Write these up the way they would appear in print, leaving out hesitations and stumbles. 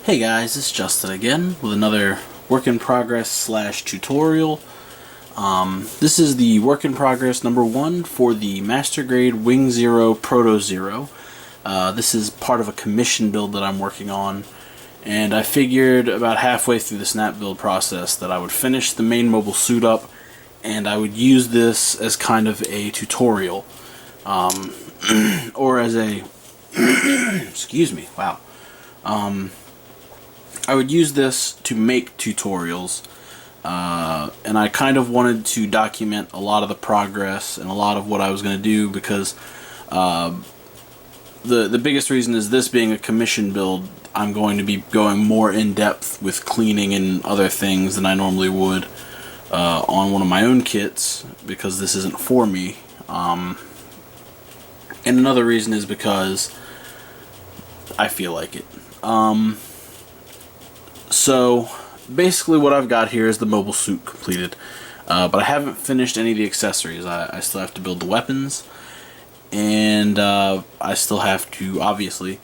Hey guys, it's Justin again with another work in progress slash tutorial. This is the work in progress number 1 for the Master Grade MG Zero Proto Zero. This is part of a commission build that I'm working on, and I figured about halfway through the snap build process that I would finish the main mobile suit up and I would use this as kind of a tutorial, or as a excuse me, wow. I would use this to make tutorials, and I kind of wanted to document a lot of the progress and a lot of what I was going to do, because the biggest reason is this being a commission build, I'm going to be going more in depth with cleaning and other things than I normally would on one of my own kits, because this isn't for me. And another reason is because I feel like it. So basically what I've got here is the mobile suit completed, but I haven't finished any of the accessories. I still have to build the weapons, and I still have to obviously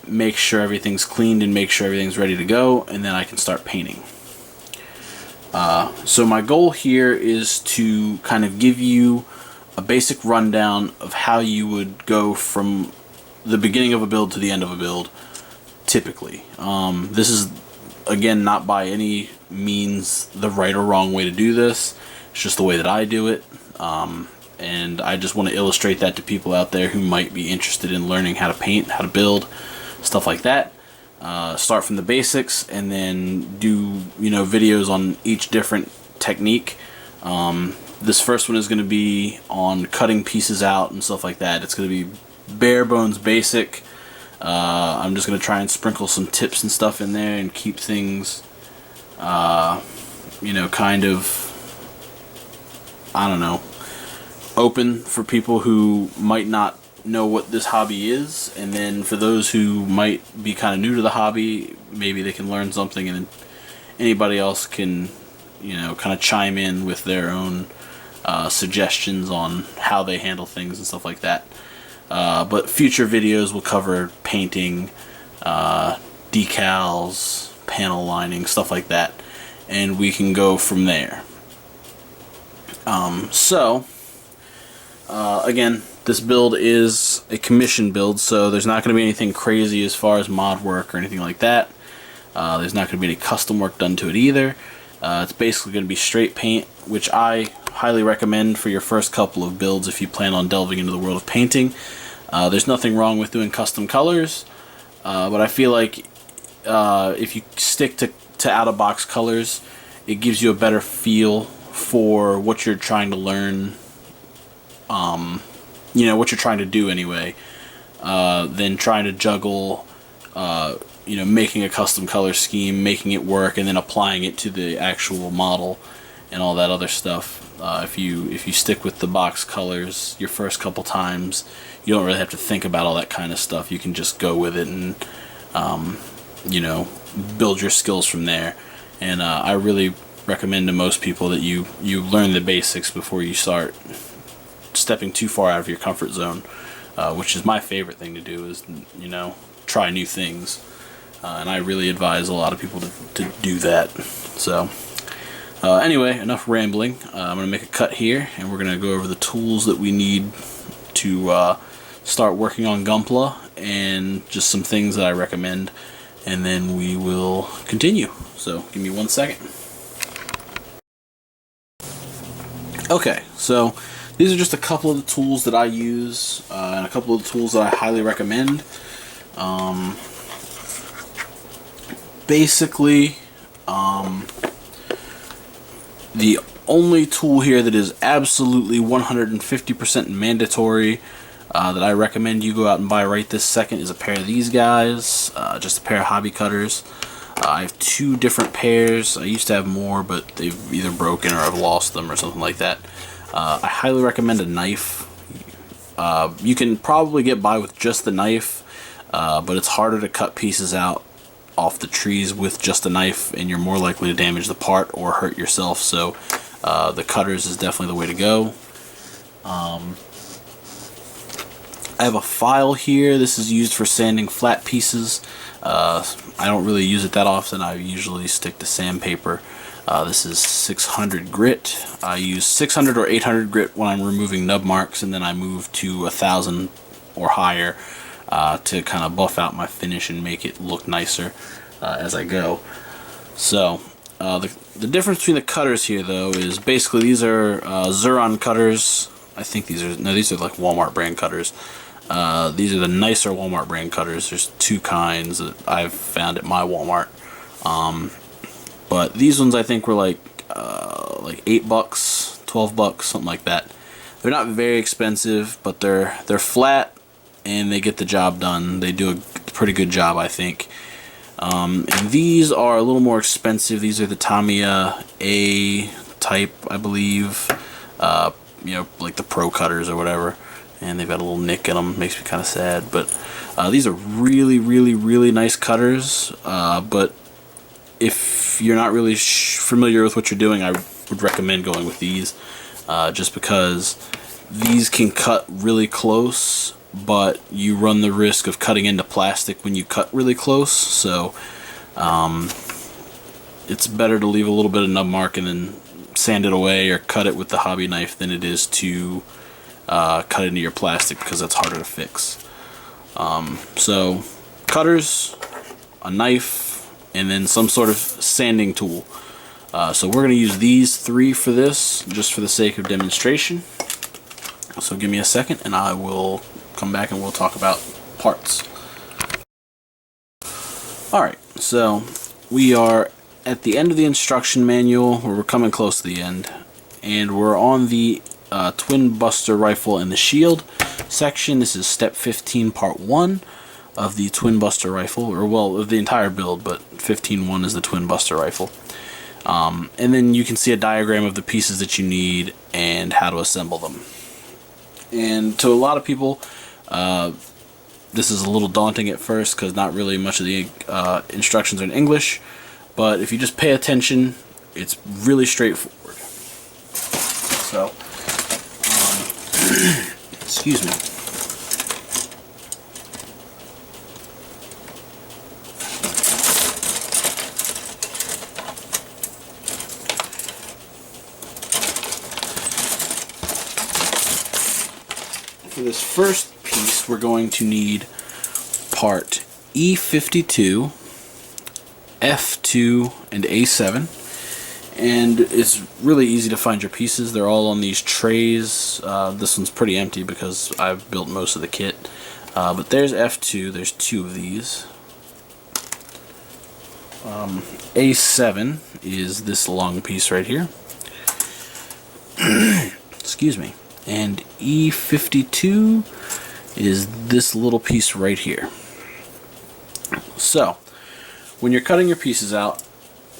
make sure everything's cleaned and make sure everything's ready to go, and then I can start painting. So my goal here is to kind of give you a basic rundown of how you would go from the beginning of a build to the end of a build, typically. This is, again, not by any means the right or wrong way to do this. It's just the way that I do it, and I just want to illustrate that to people out there who might be interested in learning how to paint, how to build, stuff like that. Start from the basics and then do, videos on each different technique. This first one is going to be on cutting pieces out and stuff like that. It's going to be bare bones basic. I'm just going to try and sprinkle some tips and stuff in there and keep things, kind of, I don't know, open for people who might not know what this hobby is, and then for those who might be kind of new to the hobby, maybe they can learn something, and then anybody else can, kind of chime in with their own suggestions on how they handle things and stuff like that. But future videos will cover painting, decals, panel lining, stuff like that, and we can go from there. Again, this build is a commission build, so there's not going to be anything crazy as far as mod work or anything like that. There's not going to be any custom work done to it either. It's basically going to be straight paint, which I highly recommend for your first couple of builds if you plan on delving into the world of painting. There's nothing wrong with doing custom colors, but I feel like if you stick to out-of-box colors, it gives you a better feel for what you're trying to learn, what you're trying to do anyway, than trying to juggle, making a custom color scheme, making it work, and then applying it to the actual model and all that other stuff. If you stick with the box colors your first couple times, you don't really have to think about all that kind of stuff. You can just go with it and build your skills from there. And I really recommend to most people that you learn the basics before you start stepping too far out of your comfort zone, which is my favorite thing to do, is try new things, and I really advise a lot of people to do that. So anyway, enough rambling. I'm going to make a cut here, and we're going to go over the tools that we need to start working on Gunpla, and just some things that I recommend, and then we will continue. So give me 1 second. Okay, so these are just a couple of the tools that I use, and a couple of the tools that I highly recommend. Basically, the only tool here that is absolutely 150% mandatory that I recommend you go out and buy right this second is a pair of these guys, just a pair of hobby cutters. I have 2 different pairs. I used to have more, but they've either broken or I've lost them or something like that. I highly recommend a knife. You can probably get by with just the knife, but it's harder to cut pieces out off the trees with just a knife, and you're more likely to damage the part or hurt yourself, so the cutters is definitely the way to go. I have a file here. This is used for sanding flat pieces. I don't really use it that often. I usually stick to sandpaper. This is 600 grit. I use 600 or 800 grit when I'm removing nub marks, and then I move to 1,000 or higher to kind of buff out my finish and make it look nicer as I go. So the difference between the cutters here, though, is basically these are Xuron cutters. I think these are like Walmart brand cutters. These are the nicer Walmart brand cutters. There's two kinds that I've found at my Walmart. But these ones I think were like $8, $12, something like that. They're not very expensive, but they're flat and they get the job done. They do a pretty good job, I think. And these are a little more expensive. These are the Tamiya A type, I believe. You know, like the Pro cutters or whatever. And they've got a little nick in them. Makes me kind of sad. But these are really, really, really nice cutters. But if you're not really familiar with what you're doing, I would recommend going with these. Just because these can cut really close, but you run the risk of cutting into plastic when you cut really close. So it's better to leave a little bit of nub mark and then sand it away or cut it with the hobby knife than it is to cut into your plastic, because that's harder to fix. So cutters, a knife, and then some sort of sanding tool. So we're going to use these three for this, just for the sake of demonstration. So give me a second and I will come back and we'll talk about parts. Alright, so we are at the end of the instruction manual, or we're coming close to the end, and we're on the Twin Buster Rifle and the Shield section. This is step 15, part 1 of the Twin Buster Rifle, or well, of the entire build, but 15.1 is the Twin Buster Rifle. And then you can see a diagram of the pieces that you need and how to assemble them. And to a lot of people, this is a little daunting at first because not really much of the instructions are in English, but if you just pay attention, it's really straightforward. So, excuse me. For this first piece, we're going to need part E52, F2, and A7. And it's really easy to find your pieces. They're all on these trays. This one's pretty empty because I've built most of the kit. But there's F2. There's two of these. A7 is this long piece right here. Excuse me. And E52 is this little piece right here. So, when you're cutting your pieces out,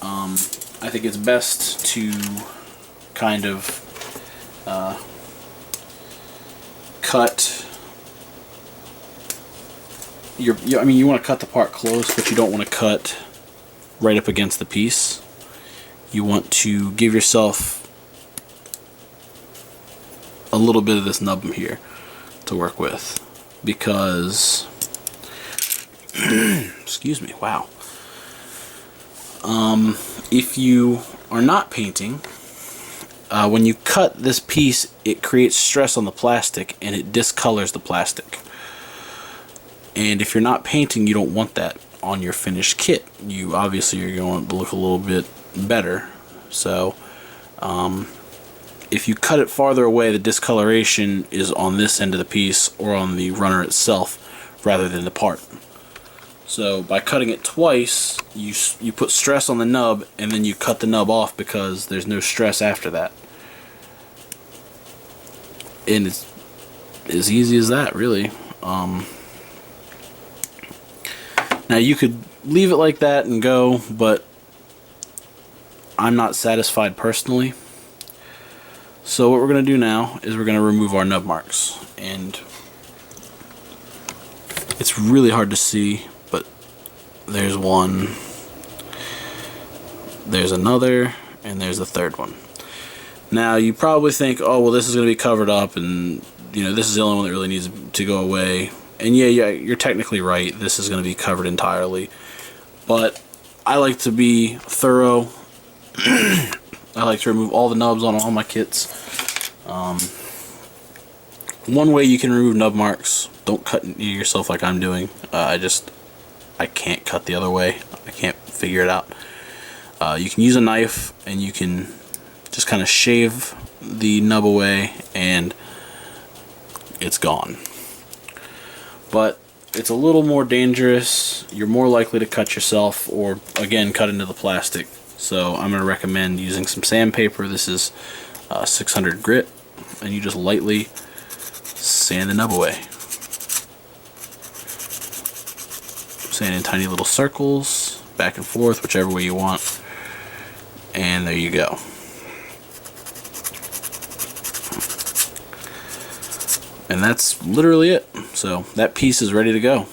I think it's best to kind of cut I mean, you want to cut the part close, but you don't want to cut right up against the piece. You want to give yourself a little bit of this nub here to work with, because excuse me, wow. If you are not painting, when you cut this piece, it creates stress on the plastic and it discolors the plastic. And if you're not painting, you don't want that on your finished kit. You obviously are going to look a little bit better. So if you cut it farther away, the discoloration is on this end of the piece or on the runner itself rather than the part. So by cutting it twice, you put stress on the nub and then you cut the nub off because there's no stress after that. And it's as easy as that, really. Now you could leave it like that and go, but I'm not satisfied personally. So what we're going to do now is we're going to remove our nub marks. And it's really hard to see, but there's one, there's another, and there's a third one. Now you probably think, oh well, this is going to be covered up and this is the only one that really needs to go away. And yeah, you're technically right. This is going to be covered entirely. But I like to be thorough. I like to remove all the nubs on all my kits. One way you can remove nub marks, don't cut yourself like I'm doing. I can't cut the other way. I can't figure it out. You can use a knife and you can just kind of shave the nub away and it's gone. But it's a little more dangerous. You're more likely to cut yourself or, again, cut into the plastic. So I'm going to recommend using some sandpaper. This is 600 grit, and you just lightly sand the nub away. Sand in tiny little circles, back and forth, whichever way you want. And there you go. And that's literally it. So that piece is ready to go.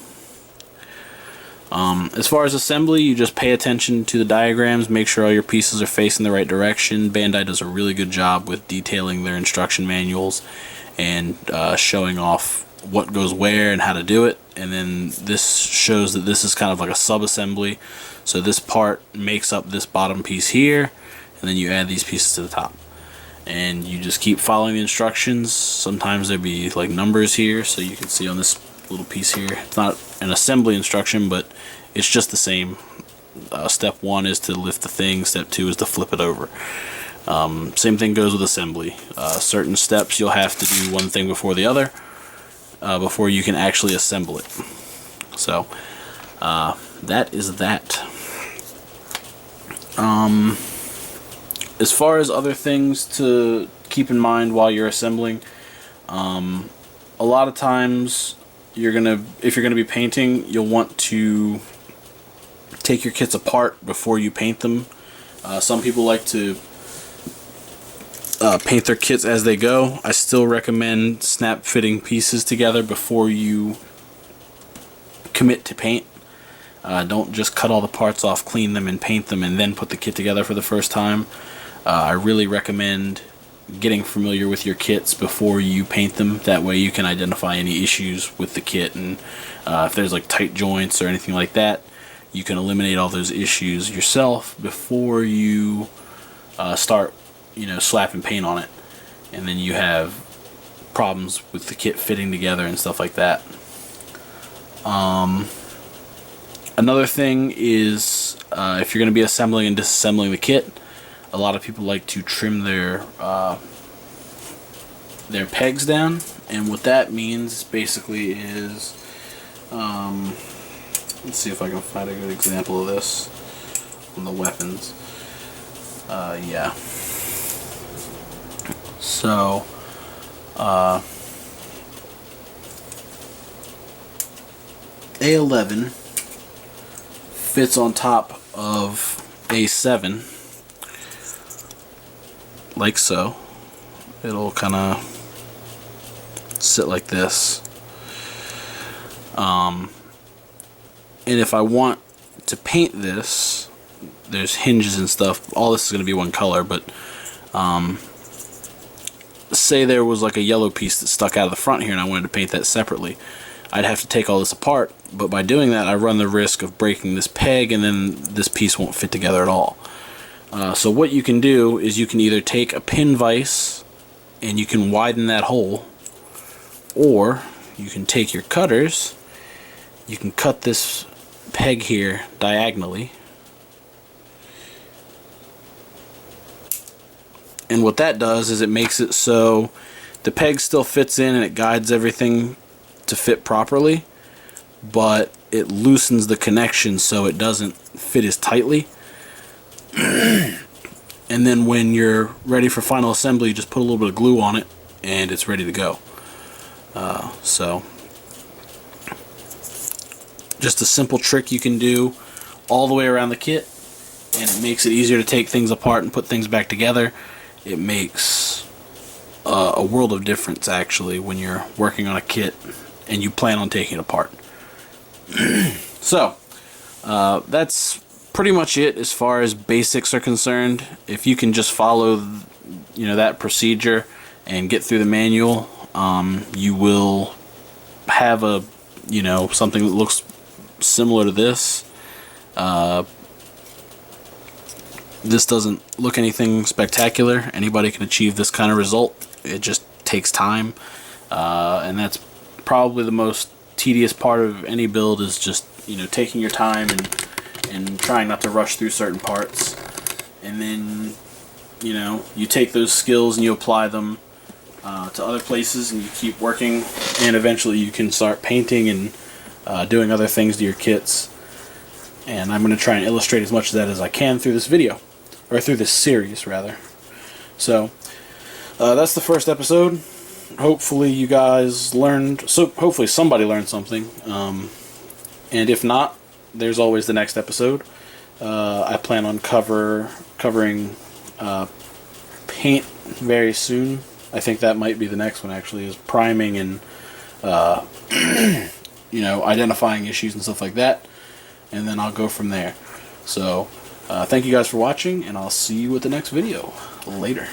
As far as assembly, you just pay attention to the diagrams, make sure all your pieces are facing the right direction. Bandai does a really good job with detailing their instruction manuals and showing off what goes where and how to do it. And then this shows that this is kind of like a sub-assembly. So this part makes up this bottom piece here, and then you add these pieces to the top. And you just keep following the instructions. Sometimes there'll be like numbers here, so you can see on this little piece here. It's not an assembly instruction, but it's just the same. Step 1 is to lift the thing. Step 2 is to flip it over. Same thing goes with assembly. Certain steps you'll have to do one thing before the other before you can actually assemble it. So that is that. As far as other things to keep in mind while you're assembling, a lot of times if you're gonna be painting, you'll want to take your kits apart before you paint them. Some people like to paint their kits as they go. I still recommend snap fitting pieces together before you commit to paint. Don't just cut all the parts off, clean them, and paint them, and then put the kit together for the first time. I really recommend getting familiar with your kits before you paint them. That way you can identify any issues with the kit, and if there's like tight joints or anything like that, you can eliminate all those issues yourself before you start slapping paint on it, and then you have problems with the kit fitting together and stuff like that. Another thing is if you're going to be assembling and disassembling the kit, a lot of people like to trim their pegs down, and what that means basically is, let's see if I can find a good example of this on the weapons. Yeah. So, A11 fits on top of A7 like so. It'll kind of sit like this. And if I want to paint this, there's hinges and stuff. All this is going to be one color, but say there was like a yellow piece that stuck out of the front here and I wanted to paint that separately. I'd have to take all this apart, but by doing that I run the risk of breaking this peg, and then this piece won't fit together at all. So what you can do is you can either take a pin vise and you can widen that hole, or you can take your cutters, you can cut this peg here diagonally, and what that does is it makes it so the peg still fits in and it guides everything to fit properly, but it loosens the connection so it doesn't fit as tightly. And then when you're ready for final assembly, you just put a little bit of glue on it and it's ready to go. So just a simple trick you can do all the way around the kit, and it makes it easier to take things apart and put things back together. It makes a world of difference actually when you're working on a kit and you plan on taking it apart. So that's pretty much it as far as basics are concerned. If you can just follow that procedure and get through the manual, you will have a, you know, something that looks similar to this. This doesn't look anything spectacular. Anybody can achieve this kind of result. It just takes time, and that's probably the most tedious part of any build, is just, you know, taking your time and trying not to rush through certain parts. And then, you know, you take those skills and you apply them to other places, and you keep working, and eventually you can start painting and doing other things to your kits. And I'm going to try and illustrate as much of that as I can through this video, or through this series rather. So that's the first episode. Hopefully you guys learned, so hopefully somebody learned something, and if not, there's always the next episode. I plan on covering paint very soon. I think that might be the next one, actually, is priming and you know, identifying issues and stuff like that, and then I'll go from there. So thank you guys for watching, and I'll see you with the next video. Later.